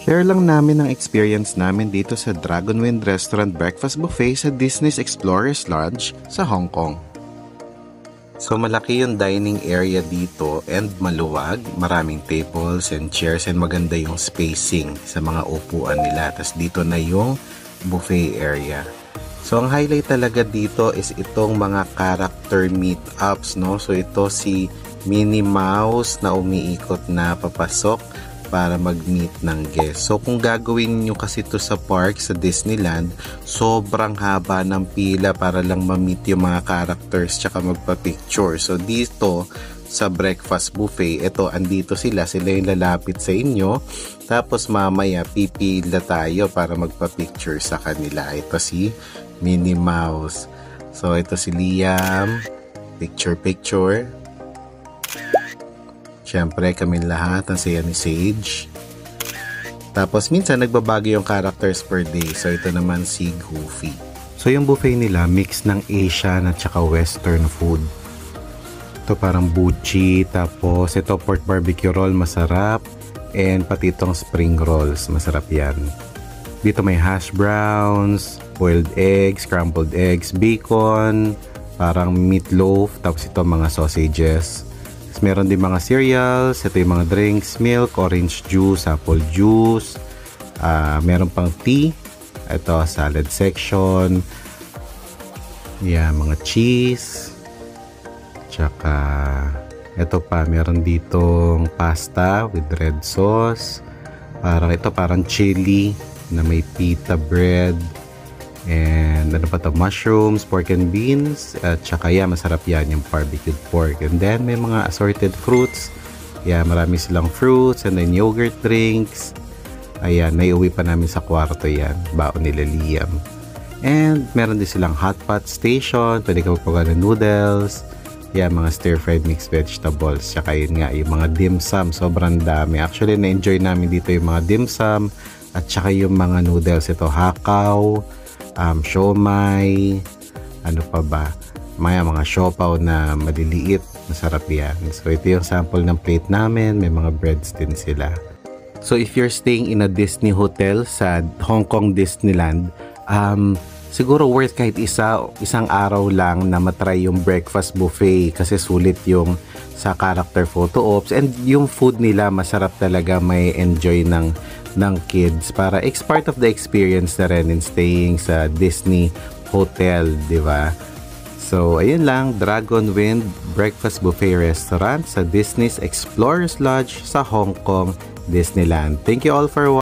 Share lang namin ang experience namin dito sa Dragonwind Restaurant Breakfast Buffet sa Disney's Explorers Lodge sa Hong Kong. So malaki yung dining area dito and maluwag, maraming tables and chairs and maganda yung spacing sa mga upuan nila. Tapos dito na yung buffet area. So ang highlight talaga dito is itong mga character meetups, no? So ito si Minnie Mouse na umiikot na papasok para mag-meet ng guest. So kung gagawin nyo kasi ito sa park sa Disneyland, sobrang haba ng pila para lang ma-meet yung mga characters tsaka magpa-picture. So dito sa breakfast buffet, ito andito sila yung lalapit sa inyo. Tapos mamaya pipila tayo para magpa-picture sa kanila. Ito si Minnie Mouse. So ito si Liam. Picture. Siyempre, kami lahat, ang saya ni Sage. Tapos, minsan nagbabago yung characters per day. So, ito naman si Goofy. So, yung buffet nila, mix ng Asian at saka Western food. Ito parang buchi. Tapos, ito pork barbecue roll, masarap. And pati itong spring rolls, masarap yan. Dito may hash browns, boiled eggs, scrambled eggs, bacon, parang meatloaf. Tapos, ito mga sausages. Meron din mga cereals, ito yung mga drinks, milk, orange juice, apple juice, meron pang tea, ito salad section, mga cheese, tsaka ito pa, meron ditong pasta with red sauce, parang chili na may pita bread, and ano pa to, mushrooms, pork and beans, at saka masarap yan yung barbecued pork. And then may mga assorted fruits, marami silang fruits, and then yogurt drinks. Ayan, naiuwi pa namin sa kwarto yan, baon nila Liam. And meron din silang hot pot station, pwede ka magpagawa ng noodles, mga stir-fried mixed vegetables, tsaka yun nga, yung mga dim sum, sobrang dami. Actually, na-enjoy namin dito yung mga dim sum, at saka yung mga noodles, ito hakaw, siomai, ano pa ba, mga siopaw na maliliit, masarap yan. So ito yung sample ng plate namin, may mga breads din sila. So if you're staying in a Disney hotel sa Hong Kong Disneyland, siguro worth kahit isang araw lang na matry yung breakfast buffet kasi sulit yung sa character photo ops, and yung food nila masarap talaga, may enjoy ng kids para it's part of the experience na rin in staying sa Disney Hotel, di ba? So, ayun lang, Dragonwind Breakfast Buffet Restaurant sa Disney's Explorers Lodge sa Hong Kong, Disneyland. Thank you all for watching.